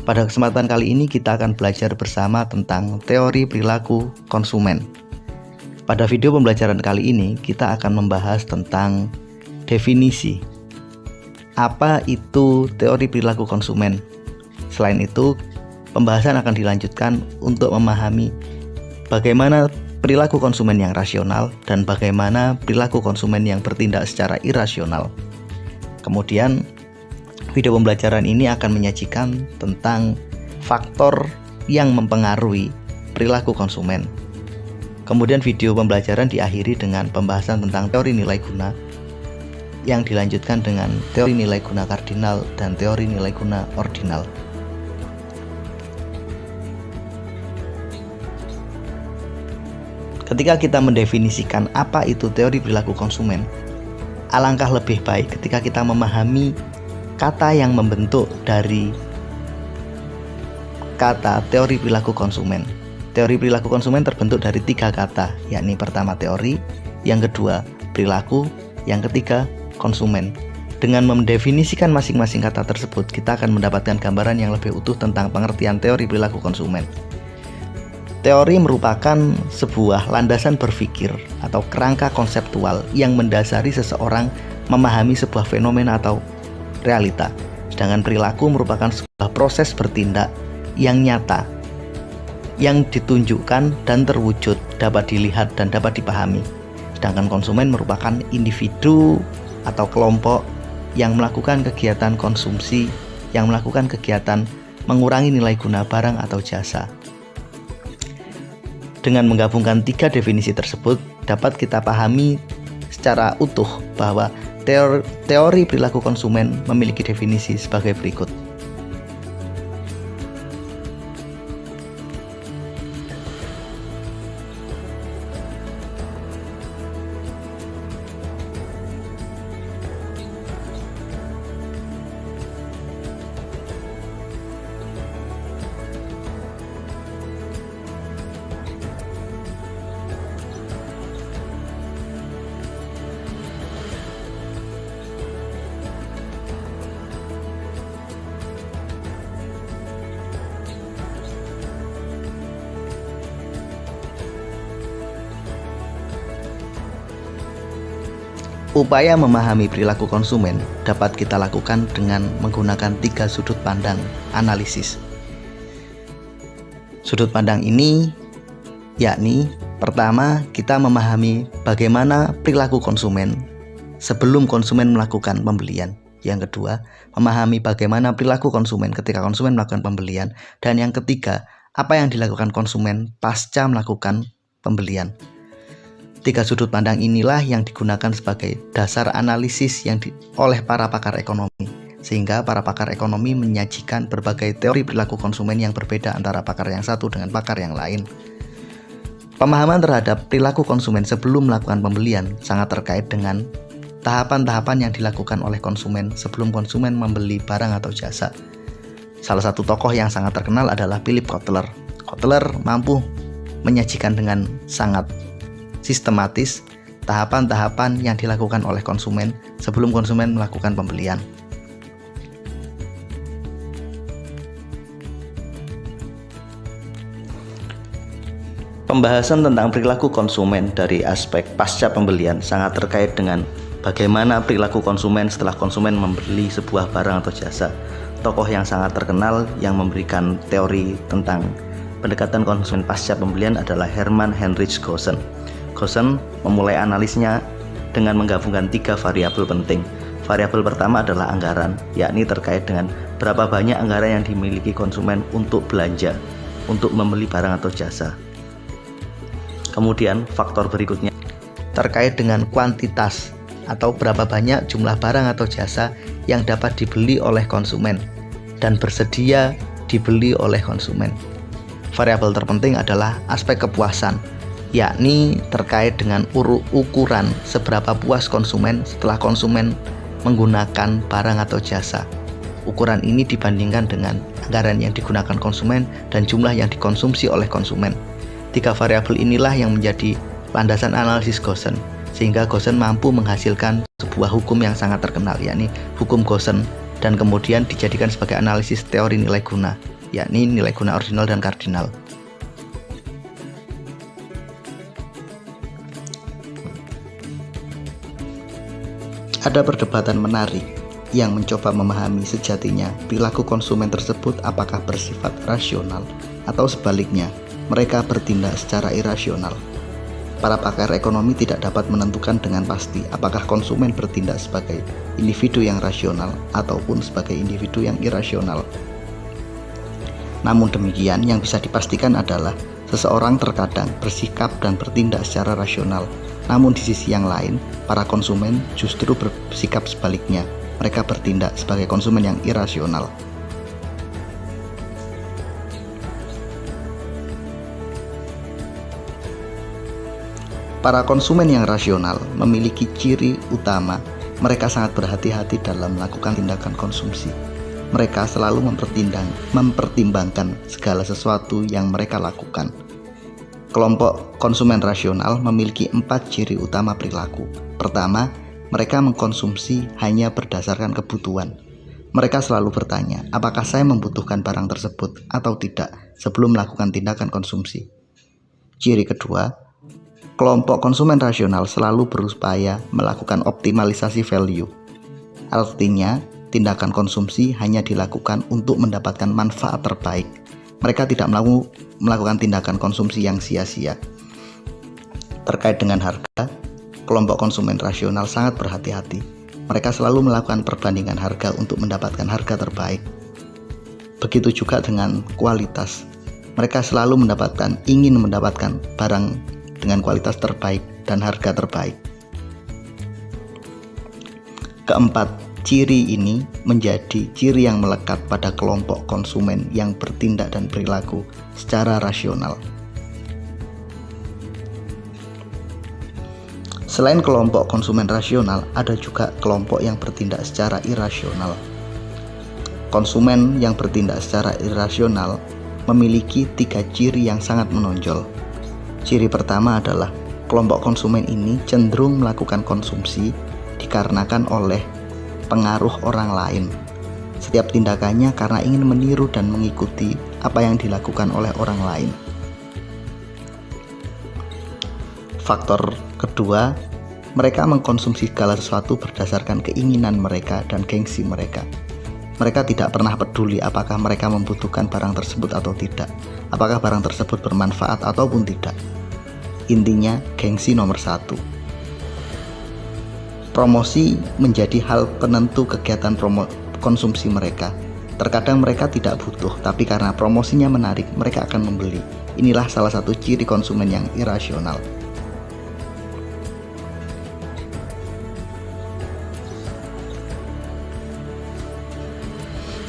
Pada kesempatan kali ini kita akan belajar bersama tentang teori perilaku konsumen. Pada video pembelajaran kali ini kita akan membahas tentang definisi. Apa itu teori perilaku konsumen? Selain itu, pembahasan akan dilanjutkan untuk memahami bagaimana perilaku konsumen yang rasional dan bagaimana perilaku konsumen yang bertindak secara irasional. Kemudian, video pembelajaran ini akan menyajikan tentang faktor yang mempengaruhi perilaku konsumen. Kemudian video pembelajaran diakhiri dengan pembahasan tentang teori nilai guna yang dilanjutkan dengan teori nilai guna kardinal dan teori nilai guna ordinal. Ketika kita mendefinisikan apa itu teori perilaku konsumen, alangkah lebih baik ketika kita memahami kata yang membentuk dari kata teori perilaku konsumen. Teori perilaku konsumen terbentuk dari 3 kata, yakni pertama teori, yang kedua perilaku, yang ketiga konsumen. Dengan mendefinisikan masing-masing kata tersebut, kita akan mendapatkan gambaran yang lebih utuh tentang pengertian teori perilaku konsumen. Teori merupakan sebuah landasan berpikir atau kerangka konseptual yang mendasari seseorang memahami sebuah fenomena atau realita. Sedangkan perilaku merupakan sebuah proses bertindak yang nyata, yang ditunjukkan dan terwujud, dapat dilihat dan dapat dipahami. Sedangkan konsumen merupakan individu atau kelompok yang melakukan kegiatan konsumsi, yang melakukan kegiatan mengurangi nilai guna barang atau jasa. Dengan menggabungkan 3 definisi tersebut, dapat kita pahami secara utuh bahwa teori perilaku konsumen memiliki definisi sebagai berikut. Upaya memahami perilaku konsumen dapat kita lakukan dengan menggunakan 3 sudut pandang analisis. Sudut pandang ini yakni pertama, kita memahami bagaimana perilaku konsumen sebelum konsumen melakukan pembelian. Yang kedua, memahami bagaimana perilaku konsumen ketika konsumen melakukan pembelian. Dan yang ketiga, apa yang dilakukan konsumen pasca melakukan pembelian. 3 sudut pandang inilah yang digunakan sebagai dasar analisis oleh para pakar ekonomi, sehingga para pakar ekonomi menyajikan berbagai teori perilaku konsumen yang berbeda antara pakar yang satu dengan pakar yang lain. Pemahaman terhadap perilaku konsumen sebelum melakukan pembelian sangat terkait dengan tahapan-tahapan yang dilakukan oleh konsumen sebelum konsumen membeli barang atau jasa. Salah satu tokoh yang sangat terkenal adalah Philip Kotler. Kotler mampu menyajikan dengan sangat sistematis tahapan-tahapan yang dilakukan oleh konsumen sebelum konsumen melakukan pembelian. Pembahasan tentang perilaku konsumen dari aspek pasca pembelian sangat terkait dengan bagaimana perilaku konsumen setelah konsumen membeli sebuah barang atau jasa. Tokoh yang sangat terkenal yang memberikan teori tentang pendekatan konsumen pasca pembelian adalah Hermann Heinrich Goosen. Goosen memulai analisnya dengan menggabungkan 3 variabel penting. Variabel pertama adalah anggaran, yakni terkait dengan berapa banyak anggaran yang dimiliki konsumen untuk belanja, untuk membeli barang atau jasa. Kemudian faktor berikutnya terkait dengan kuantitas atau berapa banyak jumlah barang atau jasa yang dapat dibeli oleh konsumen dan bersedia dibeli oleh konsumen. Variabel terpenting adalah aspek kepuasan, yakni terkait dengan ukuran seberapa puas konsumen setelah konsumen menggunakan barang atau jasa. Ukuran ini dibandingkan dengan anggaran yang digunakan konsumen dan jumlah yang dikonsumsi oleh konsumen. 3 variabel inilah yang menjadi landasan analisis Goosen, sehingga Goosen mampu menghasilkan sebuah hukum yang sangat terkenal, yakni hukum Goosen, dan kemudian dijadikan sebagai analisis teori nilai guna, yakni nilai guna ordinal dan kardinal. Ada perdebatan menarik yang mencoba memahami sejatinya perilaku konsumen tersebut apakah bersifat rasional atau sebaliknya mereka bertindak secara irasional. Para pakar ekonomi tidak dapat menentukan dengan pasti apakah konsumen bertindak sebagai individu yang rasional ataupun sebagai individu yang irasional. Namun demikian, yang bisa dipastikan adalah seseorang terkadang bersikap dan bertindak secara rasional. Namun di sisi yang lain, para konsumen justru bersikap sebaliknya. Mereka bertindak sebagai konsumen yang irasional. Para konsumen yang rasional memiliki ciri utama. Mereka sangat berhati-hati dalam melakukan tindakan konsumsi. Mereka selalu mempertimbangkan segala sesuatu yang mereka lakukan. Kelompok konsumen rasional memiliki 4 ciri utama perilaku. Pertama, mereka mengkonsumsi hanya berdasarkan kebutuhan. Mereka selalu bertanya, apakah saya membutuhkan barang tersebut atau tidak sebelum melakukan tindakan konsumsi. Ciri kedua, kelompok konsumen rasional selalu berupaya melakukan optimalisasi value. Artinya, tindakan konsumsi hanya dilakukan untuk mendapatkan manfaat terbaik. Mereka tidak melakukan tindakan konsumsi yang sia-sia. Terkait dengan harga, kelompok konsumen rasional sangat berhati-hati. Mereka selalu melakukan perbandingan harga untuk mendapatkan harga terbaik. Begitu juga dengan kualitas. Mereka selalu ingin mendapatkan barang dengan kualitas terbaik dan harga terbaik. Keempat, ciri ini menjadi ciri yang melekat pada kelompok konsumen yang bertindak dan perilaku secara rasional. Selain kelompok konsumen rasional, ada juga kelompok yang bertindak secara irasional. Konsumen yang bertindak secara irasional memiliki 3 ciri yang sangat menonjol. Ciri pertama adalah kelompok konsumen ini cenderung melakukan konsumsi dikarenakan oleh pengaruh orang lain. Setiap tindakannya karena ingin meniru dan mengikuti apa yang dilakukan oleh orang lain. Faktor kedua, mereka mengkonsumsi segala sesuatu berdasarkan keinginan mereka dan gengsi mereka. Mereka tidak pernah peduli apakah mereka membutuhkan barang tersebut atau tidak, apakah barang tersebut bermanfaat ataupun tidak. Intinya, gengsi nomor 1. Promosi menjadi hal penentu kegiatan konsumsi mereka. Terkadang mereka tidak butuh, tapi karena promosinya menarik, mereka akan membeli. Inilah salah satu ciri konsumen yang irasional.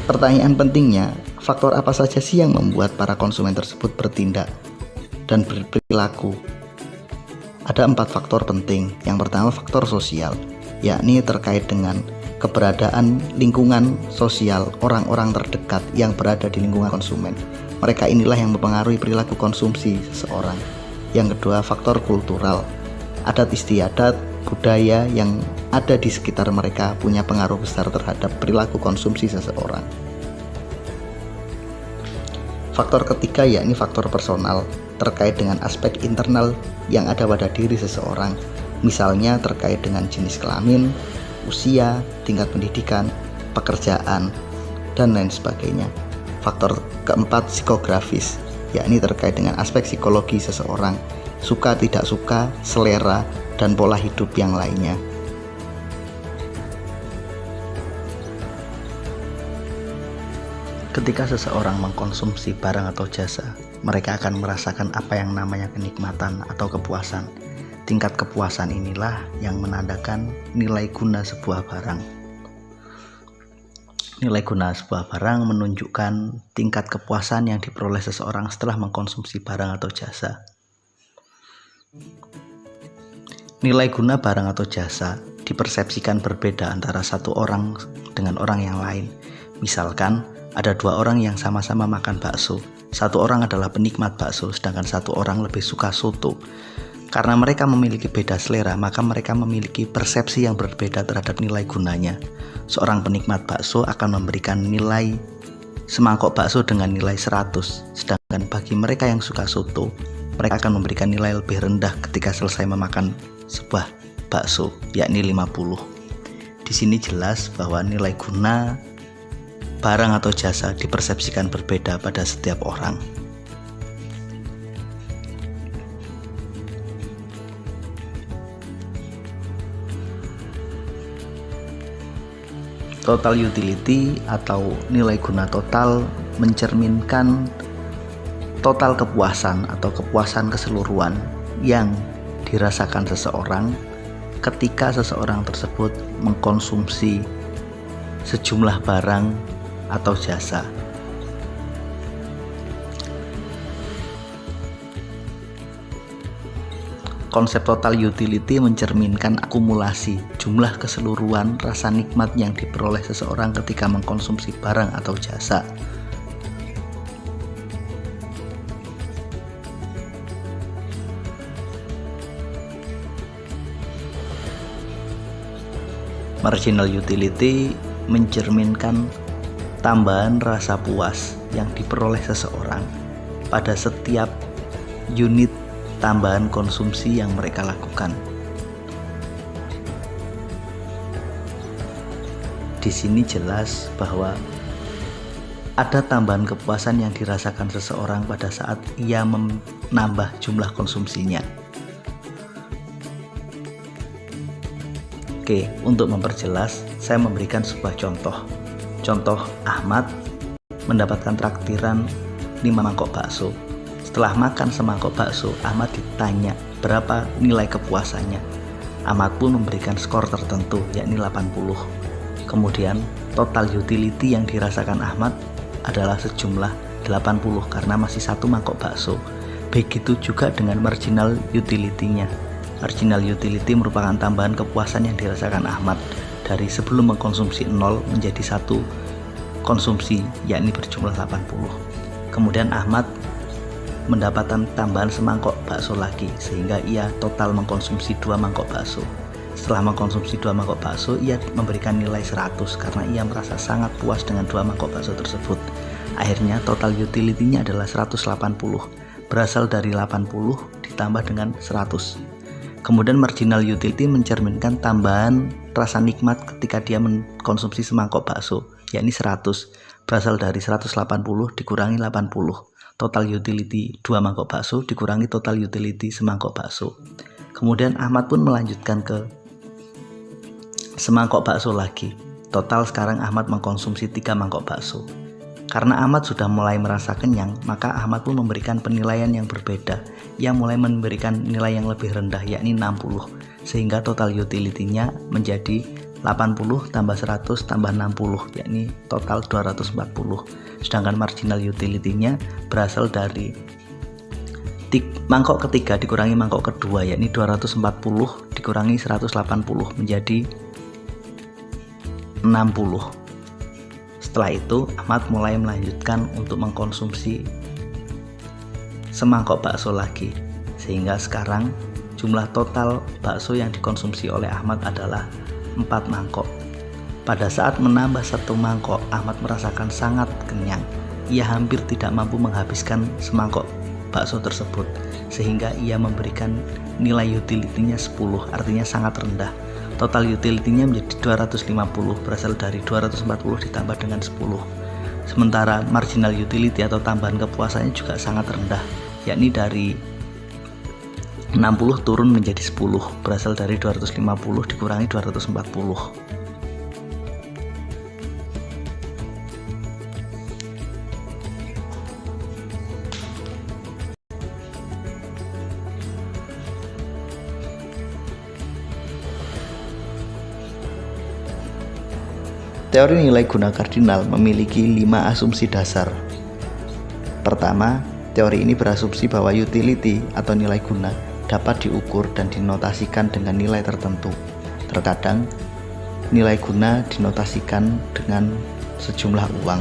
Pertanyaan pentingnya, faktor apa saja sih yang membuat para konsumen tersebut bertindak dan berperilaku? Ada 4 faktor penting. Yang pertama, faktor sosial, yakni terkait dengan keberadaan lingkungan sosial orang-orang terdekat yang berada di lingkungan konsumen. Mereka inilah yang mempengaruhi perilaku konsumsi seseorang. Yang kedua, faktor kultural. Adat istiadat, budaya yang ada di sekitar mereka punya pengaruh besar terhadap perilaku konsumsi seseorang. Faktor ketiga yakni faktor personal, terkait dengan aspek internal yang ada pada diri seseorang, misalnya terkait dengan jenis kelamin, usia, tingkat pendidikan, pekerjaan, dan lain sebagainya. Faktor keempat, psikografis, yakni terkait dengan aspek psikologi seseorang, suka tidak suka, selera, dan pola hidup yang lainnya. Ketika seseorang mengkonsumsi barang atau jasa, mereka akan merasakan apa yang namanya kenikmatan atau kepuasan. Tingkat kepuasan inilah yang menandakan nilai guna sebuah barang. Nilai guna sebuah barang menunjukkan tingkat kepuasan yang diperoleh seseorang setelah mengkonsumsi barang atau jasa. Nilai guna barang atau jasa dipersepsikan berbeda antara satu orang dengan orang yang lain. Misalkan, ada 2 orang yang sama-sama makan bakso. Satu orang adalah penikmat bakso, sedangkan satu orang lebih suka soto. Karena mereka memiliki beda selera, maka mereka memiliki persepsi yang berbeda terhadap nilai gunanya. Seorang penikmat bakso akan memberikan nilai semangkok bakso dengan nilai 100, sedangkan bagi mereka yang suka soto, mereka akan memberikan nilai lebih rendah ketika selesai memakan sebuah bakso, yakni 50. Di sini jelas bahwa nilai guna barang atau jasa dipersepsikan berbeda pada setiap orang. Total utility atau nilai guna total mencerminkan total kepuasan atau kepuasan keseluruhan yang dirasakan seseorang ketika seseorang tersebut mengkonsumsi sejumlah barang atau jasa. Konsep total utility mencerminkan akumulasi jumlah keseluruhan rasa nikmat yang diperoleh seseorang ketika mengkonsumsi barang atau jasa. Marginal utility mencerminkan tambahan rasa puas yang diperoleh seseorang pada setiap unit tambahan konsumsi yang mereka lakukan. Di sini jelas bahwa ada tambahan kepuasan yang dirasakan seseorang pada saat ia menambah jumlah konsumsinya. Oke, untuk memperjelas, saya memberikan sebuah contoh. Contoh Ahmad mendapatkan traktiran 5 mangkok bakso. Setelah makan semangkok bakso, Ahmad ditanya berapa nilai kepuasannya. Ahmad pun memberikan skor tertentu, yakni 80. Kemudian, total utility yang dirasakan Ahmad adalah sejumlah 80 karena masih 1 mangkok bakso. Begitu juga dengan marginal utility-nya. Marginal utility merupakan tambahan kepuasan yang dirasakan Ahmad dari sebelum mengkonsumsi 0 menjadi 1 konsumsi, yakni berjumlah 80. Kemudian Ahmad mendapatkan tambahan semangkok bakso lagi sehingga ia total mengkonsumsi 2 mangkok bakso. Setelah mengkonsumsi 2 mangkok bakso, ia memberikan nilai 100 karena ia merasa sangat puas dengan 2 mangkok bakso tersebut. Akhirnya total utility-nya adalah 180, berasal dari 80 ditambah dengan 100. Kemudian marginal utility mencerminkan tambahan rasa nikmat ketika dia mengkonsumsi semangkok bakso, yakni 100, berasal dari 180 dikurangi 80. Total utility 2 mangkok bakso dikurangi total utility semangkok bakso. Kemudian Ahmad pun melanjutkan ke semangkok bakso lagi. Total sekarang Ahmad mengkonsumsi 3 mangkok bakso. Karena Ahmad sudah mulai merasa kenyang, maka Ahmad pun memberikan penilaian yang berbeda. Ia mulai memberikan nilai yang lebih rendah, yakni 60. Sehingga total utility-nya menjadi 80 tambah 100 tambah 60, yakni total 240. Sedangkan marginal utility-nya berasal dari mangkok ketiga dikurangi mangkok kedua, yakni 240 dikurangi 180 menjadi 60. Setelah itu Ahmad mulai melanjutkan untuk mengkonsumsi semangkok bakso lagi, sehingga sekarang jumlah total bakso yang dikonsumsi oleh Ahmad adalah 4 mangkok. Pada saat menambah 1 mangkok, Ahmad merasakan sangat kenyang. Ia hampir tidak mampu menghabiskan semangkok bakso tersebut, sehingga ia memberikan nilai utility-nya 10, artinya sangat rendah. Total utility-nya menjadi 250, berasal dari 240 ditambah dengan 10. Sementara marginal utility atau tambahan kepuasannya juga sangat rendah, yakni dari 60 turun menjadi 10, berasal dari 250 dikurangi 240. Teori nilai guna kardinal memiliki 5 asumsi dasar. Pertama, teori ini berasumsi bahwa utility atau nilai guna dapat diukur dan dinotasikan dengan nilai tertentu. Terkadang, nilai guna dinotasikan dengan sejumlah uang.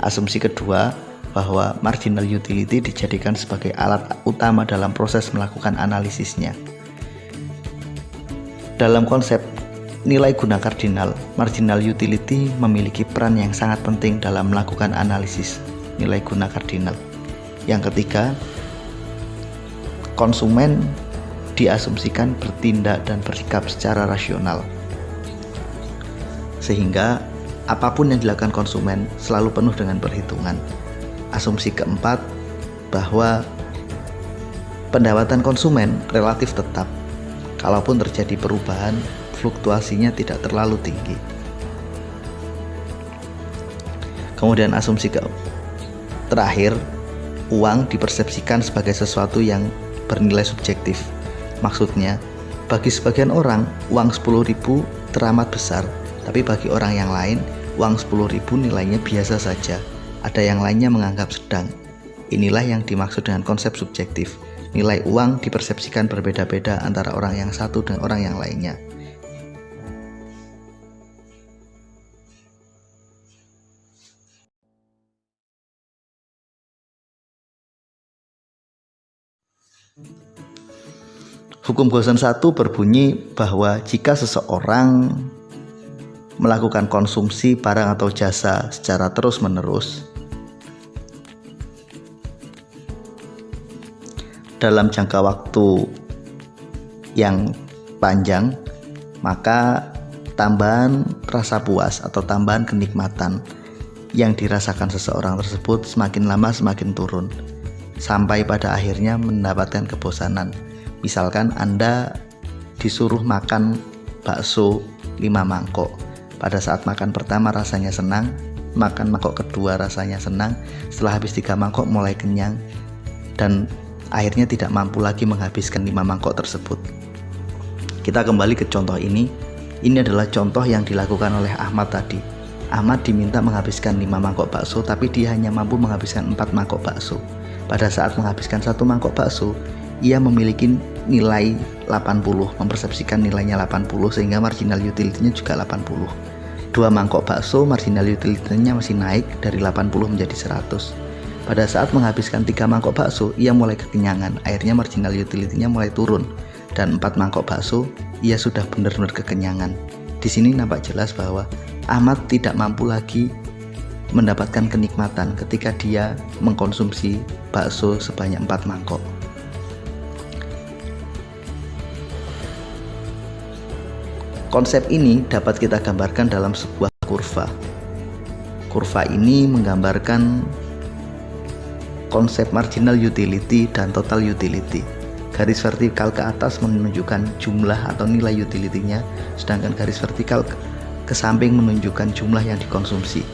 Asumsi kedua, bahwa marginal utility dijadikan sebagai alat utama dalam proses melakukan analisisnya. Dalam konsep nilai guna kardinal, marginal utility memiliki peran yang sangat penting dalam melakukan analisis nilai guna kardinal. Yang ketiga, konsumen diasumsikan bertindak dan bersikap secara rasional, sehingga apapun yang dilakukan konsumen selalu penuh dengan perhitungan. Asumsi keempat, bahwa pendapatan konsumen relatif tetap. Kalaupun terjadi perubahan, fluktuasinya tidak terlalu tinggi. Kemudian asumsi terakhir, uang dipersepsikan sebagai sesuatu yang bernilai subjektif. Maksudnya, bagi sebagian orang, uang 10.000 teramat besar, tapi bagi orang yang lain, uang 10.000 nilainya biasa saja. Ada yang lainnya menganggap sedang. Inilah yang dimaksud dengan konsep subjektif. Nilai uang dipersepsikan berbeda-beda antara orang yang satu dan orang yang lainnya. Hukum Gaussian 1 berbunyi bahwa jika seseorang melakukan konsumsi barang atau jasa secara terus-menerus dalam jangka waktu yang panjang, maka tambahan rasa puas atau tambahan kenikmatan yang dirasakan seseorang tersebut semakin lama semakin turun, sampai pada akhirnya mendapatkan kebosanan. Misalkan Anda disuruh makan bakso 5 mangkok. Pada saat makan pertama rasanya senang, makan mangkok kedua rasanya senang, setelah habis 3 mangkok mulai kenyang, dan akhirnya tidak mampu lagi menghabiskan 5 mangkok tersebut. Kita kembali ke contoh ini. Ini adalah contoh yang dilakukan oleh Ahmad tadi. Ahmad diminta menghabiskan 5 mangkok bakso, tapi dia hanya mampu menghabiskan 4 mangkok bakso. Pada saat menghabiskan 1 mangkok bakso, ia memiliki nilai 80, mempersepsikan nilainya 80, sehingga marginal utility-nya juga 80. 2 mangkok bakso, marginal utility-nya masih naik dari 80 menjadi 100. Pada saat menghabiskan 3 mangkok bakso, ia mulai kekenyangan, akhirnya marginal utility-nya mulai turun, dan 4 mangkok bakso, ia sudah benar-benar kekenyangan. Di sini nampak jelas bahwa Ahmad tidak mampu lagi mendapatkan kenikmatan ketika dia mengkonsumsi bakso sebanyak 4 mangkok. Konsep ini dapat kita gambarkan dalam sebuah kurva. Kurva ini menggambarkan konsep marginal utility dan total utility. Garis vertikal ke atas menunjukkan jumlah atau nilai utility-nya, sedangkan garis vertikal ke samping menunjukkan jumlah yang dikonsumsi.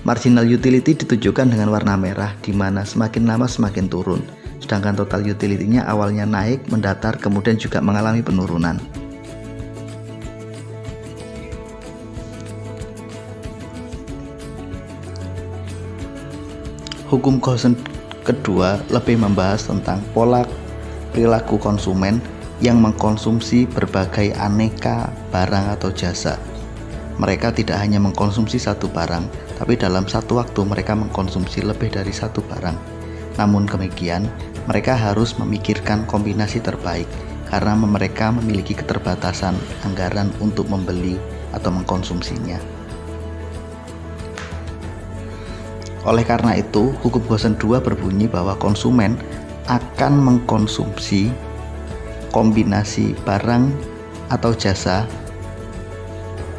Marginal utility ditunjukkan dengan warna merah, di mana semakin lama semakin turun, sedangkan total utility-nya awalnya naik, mendatar, kemudian juga mengalami penurunan. Hukum Gaussian kedua lebih membahas tentang pola perilaku konsumen yang mengkonsumsi berbagai aneka barang atau jasa. Mereka tidak hanya mengkonsumsi satu barang, tapi dalam satu waktu mereka mengkonsumsi lebih dari satu barang. Namun demikian, mereka harus memikirkan kombinasi terbaik karena mereka memiliki keterbatasan anggaran untuk membeli atau mengkonsumsinya. Oleh karena itu, hukum Gaussian 2 berbunyi bahwa konsumen akan mengkonsumsi kombinasi barang atau jasa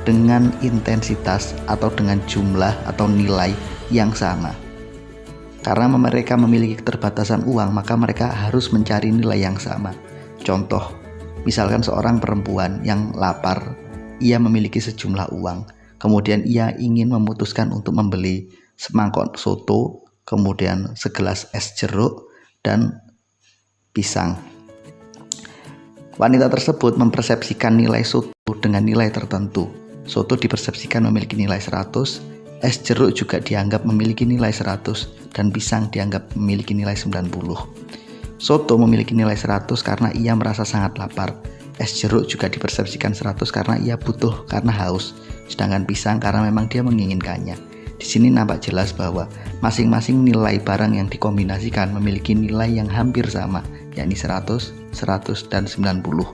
dengan intensitas atau dengan jumlah atau nilai yang sama. Karena mereka memiliki keterbatasan uang, maka mereka harus mencari nilai yang sama. Contoh, misalkan seorang perempuan yang lapar, ia memiliki sejumlah uang, kemudian ia ingin memutuskan untuk membeli semangkok soto, kemudian segelas es jeruk, dan pisang. Wanita tersebut mempersepsikan nilai soto dengan nilai tertentu. Soto dipersepsikan memiliki nilai 100, es jeruk juga dianggap memiliki nilai 100, dan pisang dianggap memiliki nilai 90. Soto memiliki nilai 100 karena ia merasa sangat lapar. Es jeruk juga dipersepsikan 100 karena ia butuh karena haus, sedangkan pisang karena memang dia menginginkannya. Di sini nampak jelas bahwa masing-masing nilai barang yang dikombinasikan memiliki nilai yang hampir sama, yakni 100, 100, dan 90.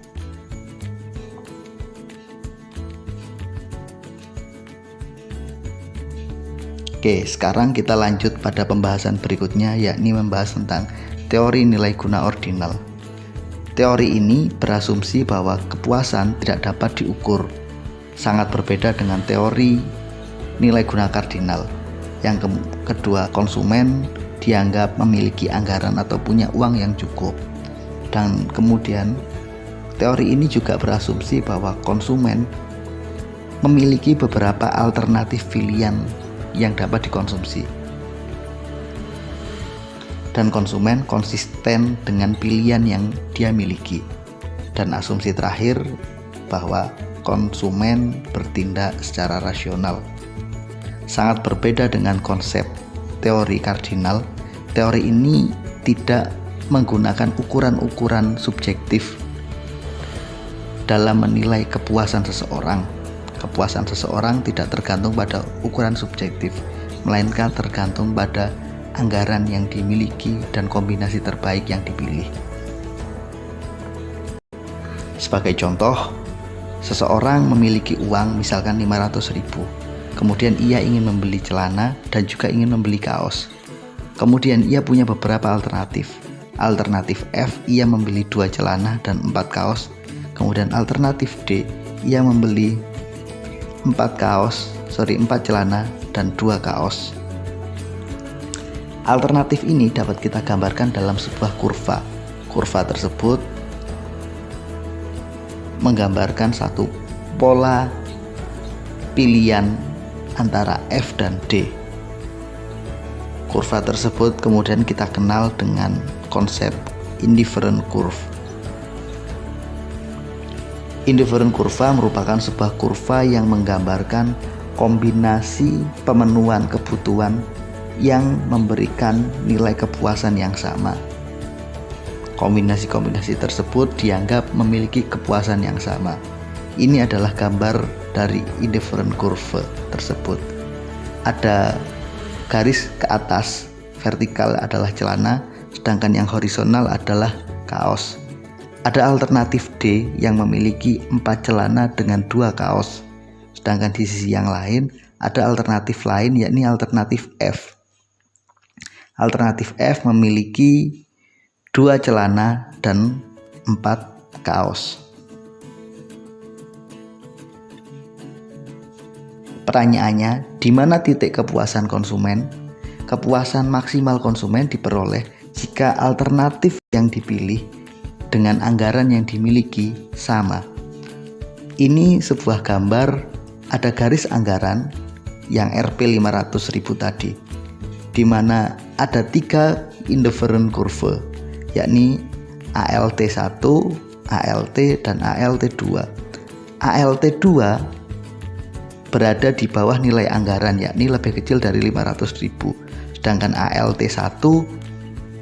Oke, sekarang kita lanjut pada pembahasan berikutnya, yakni membahas tentang teori nilai guna ordinal. Teori ini berasumsi bahwa kepuasan tidak dapat diukur, sangat berbeda dengan teori nilai guna kardinal. Yang kedua, konsumen dianggap memiliki anggaran atau punya uang yang cukup. Dan kemudian teori ini juga berasumsi bahwa konsumen memiliki beberapa alternatif pilihan yang dapat dikonsumsi. Dan konsumen konsisten dengan pilihan yang dia miliki. Dan asumsi terakhir bahwa konsumen bertindak secara rasional. Sangat berbeda dengan konsep teori kardinal. Teori ini tidak menggunakan ukuran-ukuran subjektif dalam menilai kepuasan seseorang. Kepuasan seseorang tidak tergantung pada ukuran subjektif, melainkan tergantung pada anggaran yang dimiliki dan kombinasi terbaik yang dipilih. Sebagai contoh, seseorang memiliki uang misalkan 500.000. Kemudian ia ingin membeli celana dan juga ingin membeli kaos. Kemudian ia punya beberapa alternatif. Alternatif F, ia membeli 2 celana dan 4 kaos. Kemudian alternatif D, ia membeli 4 celana dan 2 kaos. Alternatif ini dapat kita gambarkan dalam sebuah kurva. Kurva tersebut menggambarkan satu pola pilihan antara F dan D. Kurva tersebut kemudian kita kenal dengan konsep indifferent curve. Indifferent kurva merupakan sebuah kurva yang menggambarkan kombinasi pemenuhan kebutuhan yang memberikan nilai kepuasan yang sama. Kombinasi-kombinasi tersebut dianggap memiliki kepuasan yang sama. Ini adalah gambar dari indifferent curve tersebut. Ada garis ke atas vertikal adalah celana, sedangkan yang horizontal adalah kaos. Ada alternatif D yang memiliki 4 celana dengan 2 kaos. Sedangkan di sisi yang lain ada alternatif lain, yakni alternatif F. Alternatif F memiliki 2 celana dan 4 kaos. Pertanyaannya, di mana titik kepuasan konsumen? Kepuasan maksimal konsumen diperoleh jika alternatif yang dipilih dengan anggaran yang dimiliki sama. Ini sebuah gambar, ada garis anggaran yang Rp 500.000 tadi, di mana ada 3 indifferent curve, yakni ALT1, ALT, dan ALT2. ALT2 berada di bawah nilai anggaran, yakni lebih kecil dari 500.000, sedangkan ALT1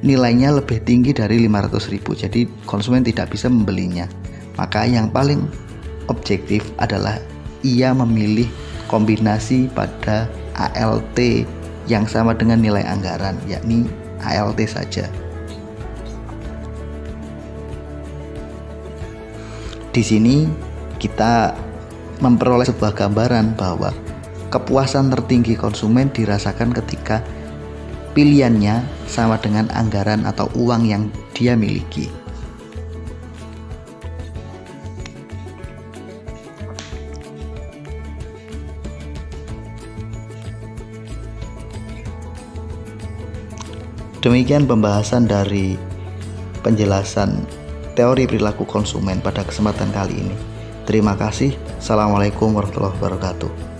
nilainya lebih tinggi dari 500.000, jadi konsumen tidak bisa membelinya. Maka yang paling objektif adalah ia memilih kombinasi pada ALT yang sama dengan nilai anggaran, yakni ALT saja. Di sini kita memperoleh sebuah gambaran bahwa kepuasan tertinggi konsumen dirasakan ketika pilihannya sama dengan anggaran atau uang yang dia miliki. Demikian pembahasan dari penjelasan teori perilaku konsumen pada kesempatan kali ini. Terima kasih. Assalamualaikum warahmatullahi wabarakatuh.